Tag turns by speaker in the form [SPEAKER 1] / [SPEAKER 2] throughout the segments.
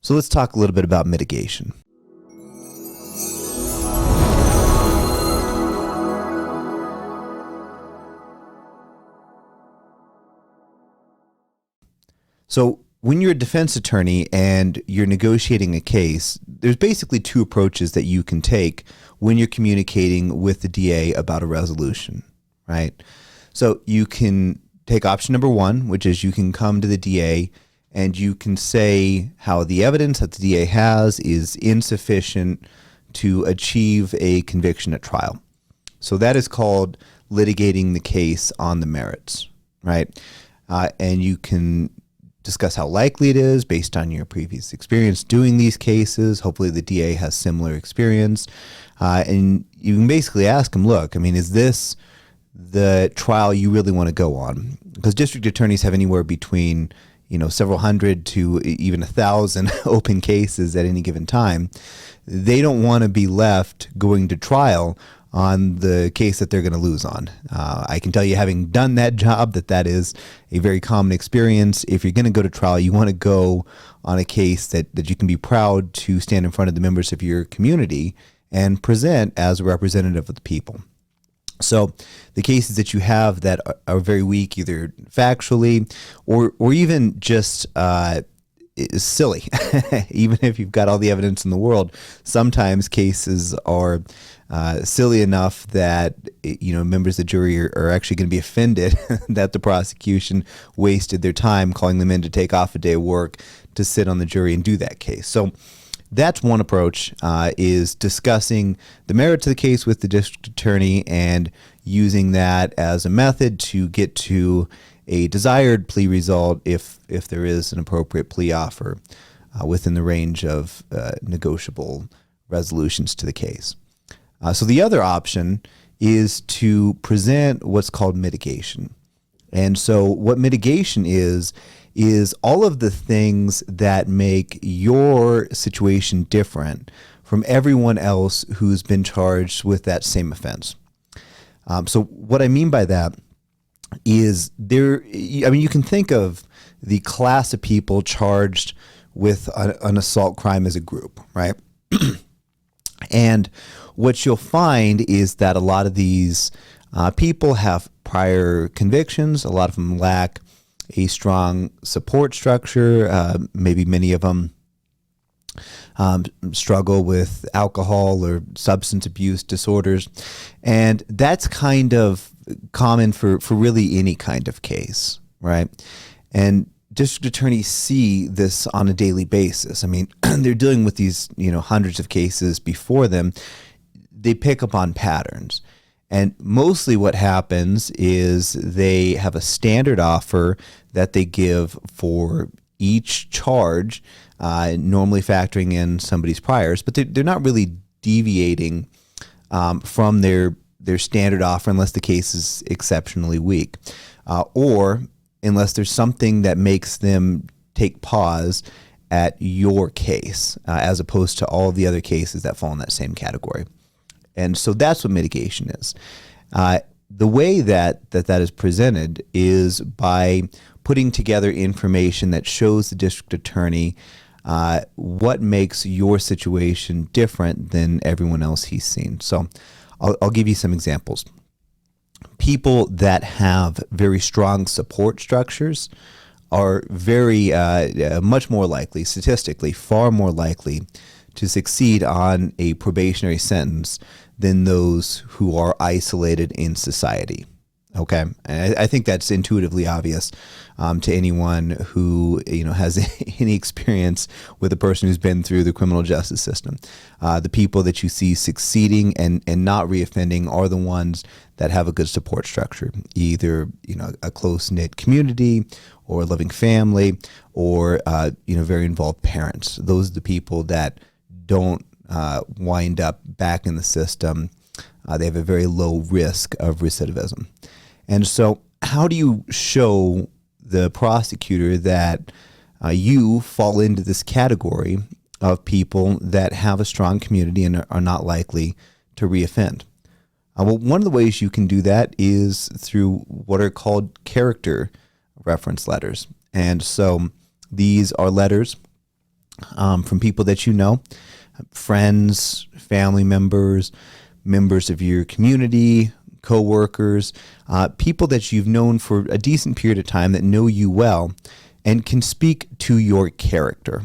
[SPEAKER 1] So let's talk a little bit about mitigation. So when you're a defense attorney and you're negotiating a case, there's basically two approaches that you can take when you're communicating with the DA about a resolution, right? So you can take option number one, which is you can come to the DA and you can say how the evidence that the DA has is insufficient to achieve a conviction at trial. So that is called litigating the case on the merits, right? And you can discuss how likely it is based on your previous experience doing these cases. Hopefully the DA has similar experience. And you can basically ask them, look, I mean, is this the trial you really want to go on? Because district attorneys have anywhere between, several hundred to even 1,000 open cases at any given time. They don't want to be left going to trial on the case that they're going to lose on. I can tell you, having done that job, that is a very common experience. If you're going to go to trial, you want to go on a case that you can be proud to stand in front of the members of your community and present as a representative of the people. So the cases that you have that are very weak, either factually or even just is silly. Even if you've got all the evidence in the world, sometimes cases are silly enough that members of the jury are actually going to be offended that the prosecution wasted their time calling them in to take off a day of work to sit on the jury and do that case. So that's one approach, is discussing the merits of the case with the district attorney and using that as a method to get to a desired plea result if there is an appropriate plea offer within the range of negotiable resolutions to the case. So the other option is to present what's called mitigation. And so what mitigation is all of the things that make your situation different from everyone else who's been charged with that same offense. So what I mean by that is you can think of the class of people charged with an assault crime as a group, right? And what you'll find is that a lot of these people have prior convictions. A lot of them lack a strong support structure. Maybe many of them struggle with alcohol or substance abuse disorders. And that's kind of common for really any kind of case, right? And district attorneys see this on a daily basis. I mean, they're dealing with these, hundreds of cases before them. They pick up on patterns. And mostly what happens is they have a standard offer that they give for each charge, normally factoring in somebody's priors, but they're not really deviating from their standard offer unless the case is exceptionally weak, or unless there's something that makes them take pause at your case, as opposed to all the other cases that fall in that same category. And so that's what mitigation is. The way that is presented is by putting together information that shows the district attorney what makes your situation different than everyone else he's seen. So I'll give you some examples. People that have very strong support structures are very much more likely, statistically, far more likely to succeed on a probationary sentence than those who are isolated in society. Okay, and I think that's intuitively obvious to anyone who has any experience with a person who's been through the criminal justice system. The people that you see succeeding and not reoffending are the ones that have a good support structure, either a close knit community or a loving family, or very involved parents. Those are the people that don't wind up back in the system. They have a very low risk of recidivism. And so how do you show the prosecutor that you fall into this category of people that have a strong community and are not likely to reoffend? Well, one of the ways you can do that is through what are called character reference letters. And so these are letters from people that you know, friends, family members, members of your community, coworkers, people that you've known for a decent period of time that know you well and can speak to your character.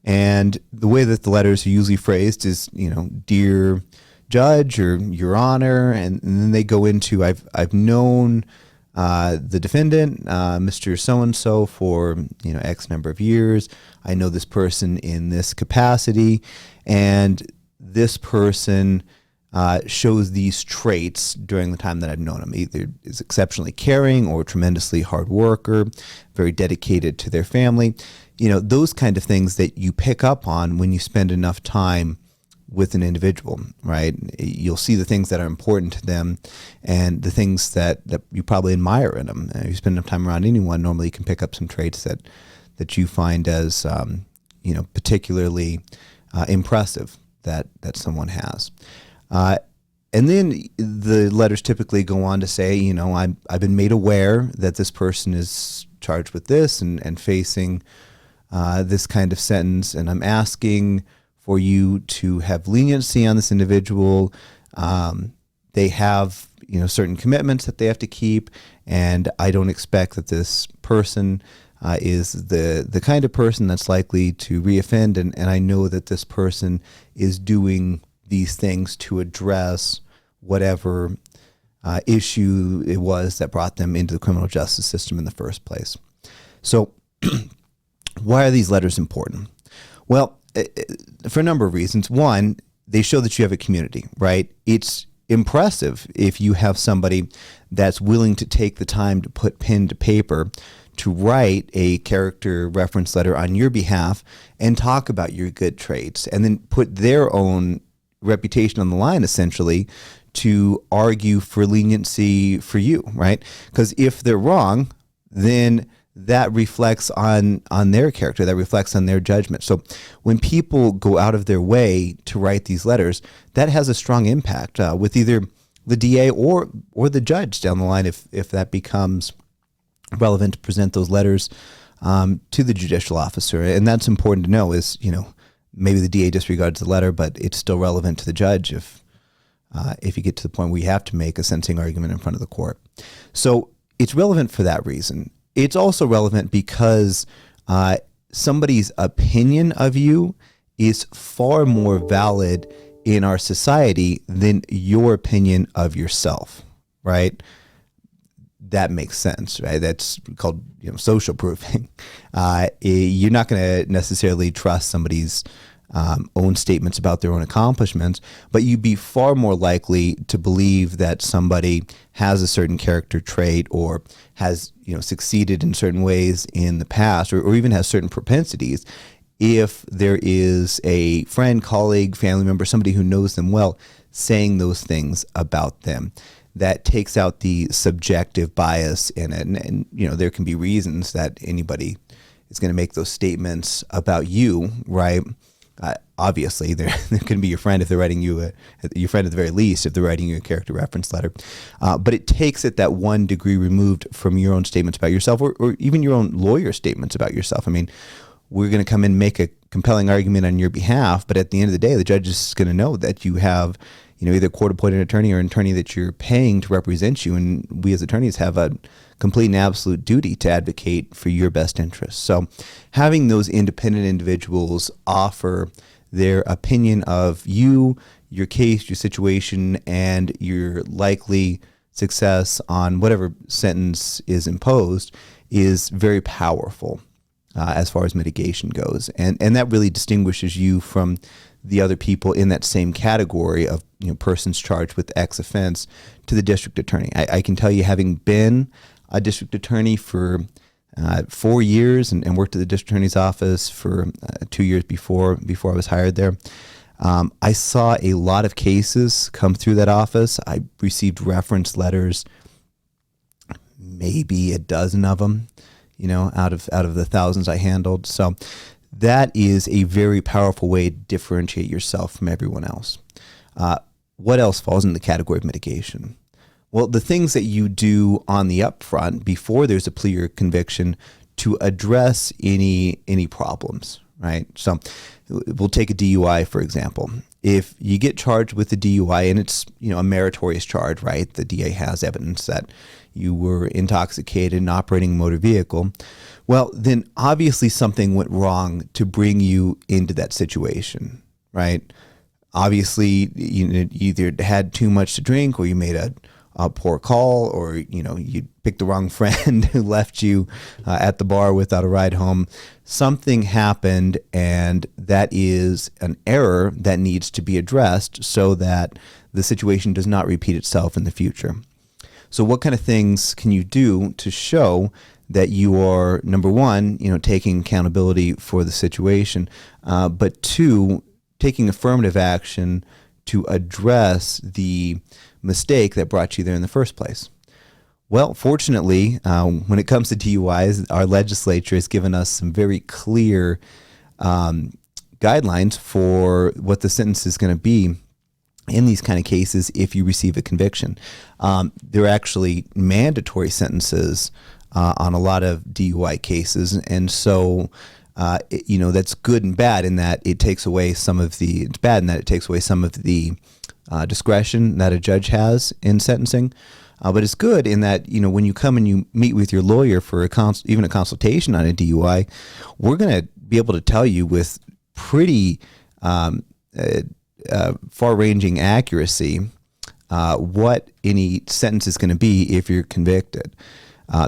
[SPEAKER 1] And the way that the letters are usually phrased is, dear judge or your honor, and then they go into I've known the defendant, Mr. So-and-so, for X number of years. I know this person in this capacity, and this person shows these traits during the time that I've known him. Either is exceptionally caring or tremendously hard worker, very dedicated to their family. Those kind of things that you pick up on when you spend enough time with an individual, right? You'll see the things that are important to them and the things that you probably admire in them. If you spend enough time around anyone, normally you can pick up some traits that you find as, particularly impressive that someone has. And then the letters typically go on to say, I've been made aware that this person is charged with this and facing this kind of sentence, and I'm asking for you to have leniency on this individual. They have, certain commitments that they have to keep, and I don't expect that this person is the kind of person that's likely to reoffend, and I know that this person is doing these things to address whatever issue it was that brought them into the criminal justice system in the first place. So why are these letters important? Well, for a number of reasons. One, they show that you have a community, right? It's impressive if you have somebody that's willing to take the time to put pen to paper to write a character reference letter on your behalf and talk about your good traits, and then put their own reputation on the line, essentially, to argue for leniency for you, right? Because if they're wrong, then that reflects on their character, that reflects on their judgment. So when people go out of their way to write these letters, that has a strong impact with either the DA or the judge down the line, if that becomes relevant to present those letters to the judicial officer. And that's important to know is, maybe the DA disregards the letter, but it's still relevant to the judge if you get to the point where you have to make a sentencing argument in front of the court. So it's relevant for that reason. It's also relevant because somebody's opinion of you is far more valid in our society than your opinion of yourself, right? That makes sense, right? That's called social proofing. You're not going to necessarily trust somebody's own statements about their own accomplishments, but you'd be far more likely to believe that somebody has a certain character trait or has succeeded in certain ways in the past, or even has certain propensities, if there is a friend, colleague, family member, somebody who knows them well, saying those things about them. That takes out the subjective bias in it. And there can be reasons that anybody is going to make those statements about you, right? Obviously, they're going to be your friend if they're writing you your friend at the very least, if they're writing you a character reference letter. But it takes it that 1 degree removed from your own statements about yourself, or even your own lawyer statements about yourself. I mean, we're going to come in and make a compelling argument on your behalf, but at the end of the day, the judge is going to know that you have either a court-appointed attorney or an attorney that you're paying to represent you, and we as attorneys have a complete and absolute duty to advocate for your best interests. So having those independent individuals offer their opinion of you, your case, your situation, and your likely success on whatever sentence is imposed is very powerful as far as mitigation goes. And that really distinguishes you from the other people in that same category of persons charged with X offense to the district attorney. I can tell you, having been a district attorney for 4 years and worked at the district attorney's office for 2 years before I was hired there, I saw a lot of cases come through that office. I received reference letters, maybe a dozen of them, out of the thousands I handled. So that is a very powerful way to differentiate yourself from everyone else. What else falls in the category of mitigation? Well, the things that you do on the upfront before there's a plea or conviction to address any problems, right? So we'll take a DUI, for example. If you get charged with a DUI and it's, a meritorious charge, right? The DA has evidence that you were intoxicated and operating a motor vehicle. Well, then obviously something went wrong to bring you into that situation, right? Obviously, you either had too much to drink or you made a poor call, or you picked the wrong friend who left you at the bar without a ride home. Something happened, and that is an error that needs to be addressed so that the situation does not repeat itself in the future. So what kind of things can you do to show that you are, number one, taking accountability for the situation, but two, taking affirmative action to address the mistake that brought you there in the first place? Well, fortunately, when it comes to DUIs, our legislature has given us some very clear guidelines for what the sentence is going to be in these kind of cases if you receive a conviction. There are actually mandatory sentences on a lot of DUI cases, and so that's good and bad in that it takes away some of the. It's bad in that it takes away some of the discretion that a judge has in sentencing, but it's good in that when you come and you meet with your lawyer for even a consultation on a DUI, we're going to be able to tell you with pretty far-ranging accuracy what any sentence is going to be if you're convicted.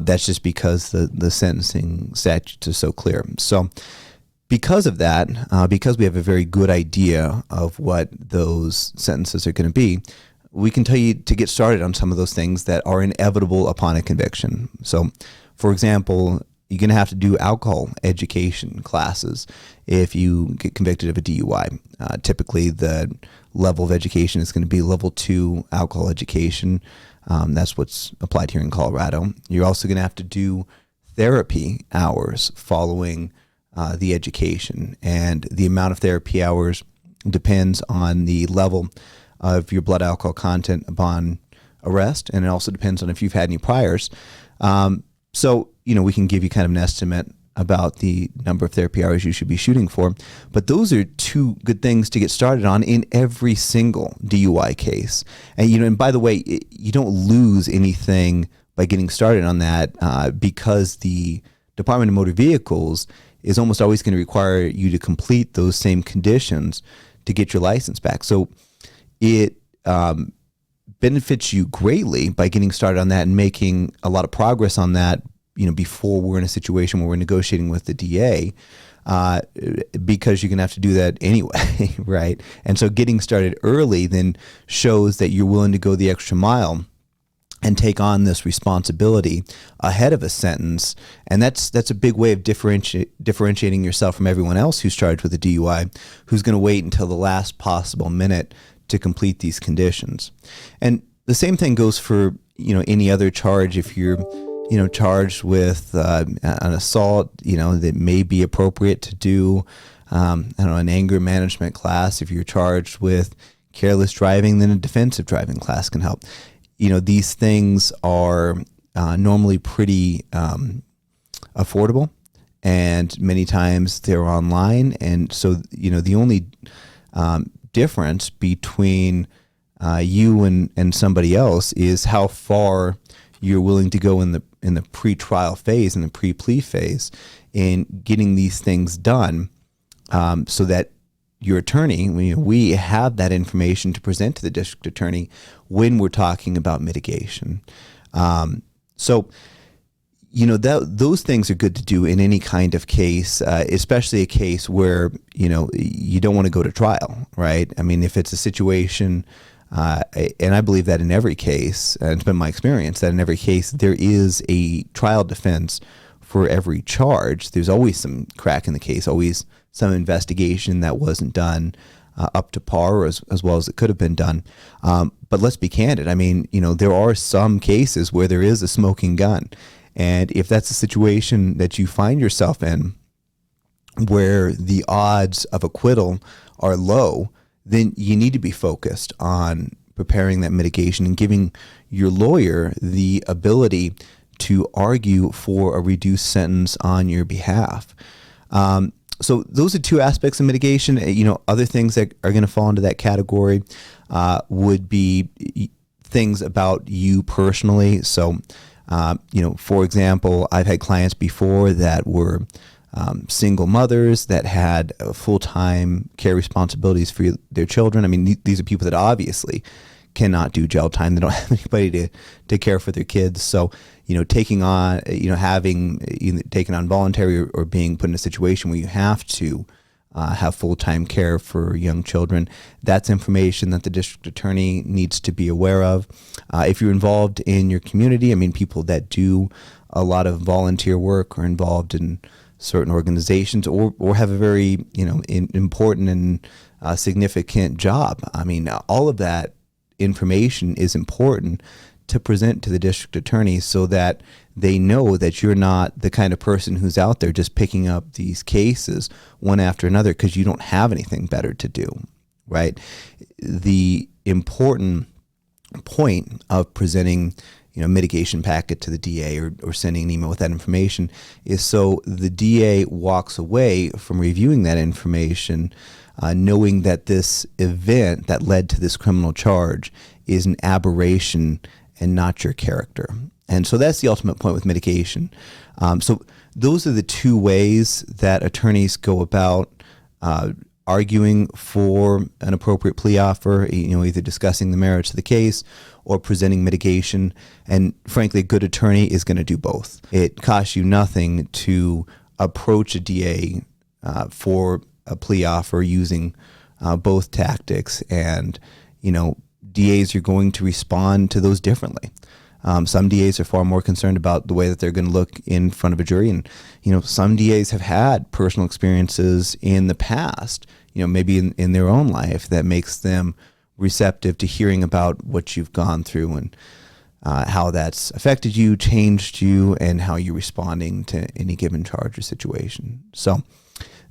[SPEAKER 1] That's just because the sentencing statutes are so clear. So because of that, because we have a very good idea of what those sentences are going to be, we can tell you to get started on some of those things that are inevitable upon a conviction. So, for example, you're going to have to do alcohol education classes if you get convicted of a DUI. Typically, the level of education is going to be level 2 alcohol education. That's what's applied here in Colorado. You're also going to have to do therapy hours following the education, and the amount of therapy hours depends on the level of your blood alcohol content upon arrest, and it also depends on if you've had any priors. So, we can give you kind of an estimate about the number of therapy hours you should be shooting for, but those are two good things to get started on in every single DUI case. And, and by the way, you don't lose anything by getting started on that because the Department of Motor Vehicles is almost always going to require you to complete those same conditions to get your license back. So it benefits you greatly by getting started on that and making a lot of progress on that, before we're in a situation where we're negotiating with the DA, because you're going to have to do that anyway, right? And so getting started early then shows that you're willing to go the extra mile and take on this responsibility ahead of a sentence. And that's a big way of differentiating yourself from everyone else who's charged with a DUI, who's going to wait until the last possible minute to complete these conditions. And the same thing goes for, any other charge. If you're, charged with an assault, that may be appropriate to do, an anger management class. If you're charged with careless driving, then a defensive driving class can help. These things are normally pretty affordable, and many times they're online. And so, the only difference between you and somebody else is how far you're willing to go in the pre-trial phase, in the pre-plea phase, in getting these things done, so that your attorney, we have that information to present to the district attorney when we're talking about mitigation. So, those things are good to do in any kind of case, especially a case where, you don't want to go to trial, right? I mean, if it's a situation, and I believe that in every case, and it's been my experience that in every case, there is a trial defense for every charge. There's always some crack in the case, always some investigation that wasn't done up to par, or as well as it could have been done. But let's be candid. I mean, there are some cases where there is a smoking gun. And if that's a situation that you find yourself in where the odds of acquittal are low, then you need to be focused on preparing that mitigation and giving your lawyer the ability to argue for a reduced sentence on your behalf. So those are two aspects of mitigation. Other things that are going to fall into that category would be things about you personally. So, for example, I've had clients before that were single mothers that had full-time care responsibilities for their children. I mean, these are people that obviously cannot do jail time. They don't have anybody to care for their kids. So, taking on, taken on voluntary or being put in a situation where you have to have full-time care for young children, that's information that the district attorney needs to be aware of. If you're involved in your community, I mean, people that do a lot of volunteer work or involved in certain organizations or have a very, important and significant job. I mean, all of that information is important to present to the district attorney so that they know that you're not the kind of person who's out there just picking up these cases one after another because you don't have anything better to do, right? The important point of presenting mitigation packet to the DA or sending an email with that information is so the DA walks away from reviewing that information knowing that this event that led to this criminal charge is an aberration and not your character. And so that's the ultimate point with mitigation. So those are the two ways that attorneys go about arguing for an appropriate plea offer, either discussing the merits of the case or presenting mitigation. And frankly, a good attorney is going to do both. It costs you nothing to approach a DA for a plea offer using both tactics. And, DAs are going to respond to those differently. Some DAs are far more concerned about the way that they're going to look in front of a jury. And, some DAs have had personal experiences in the past, maybe in their own life that makes them receptive to hearing about what you've gone through and how that's affected you, changed you, and how you're responding to any given charge or situation. So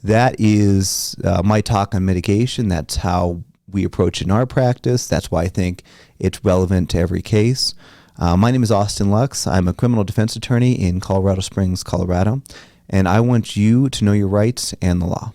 [SPEAKER 1] that is my talk on mitigation. That's how we approach it in our practice. That's why I think it's relevant to every case. My name is Austin Lux. I'm a criminal defense attorney in Colorado Springs, Colorado, and I want you to know your rights and the law.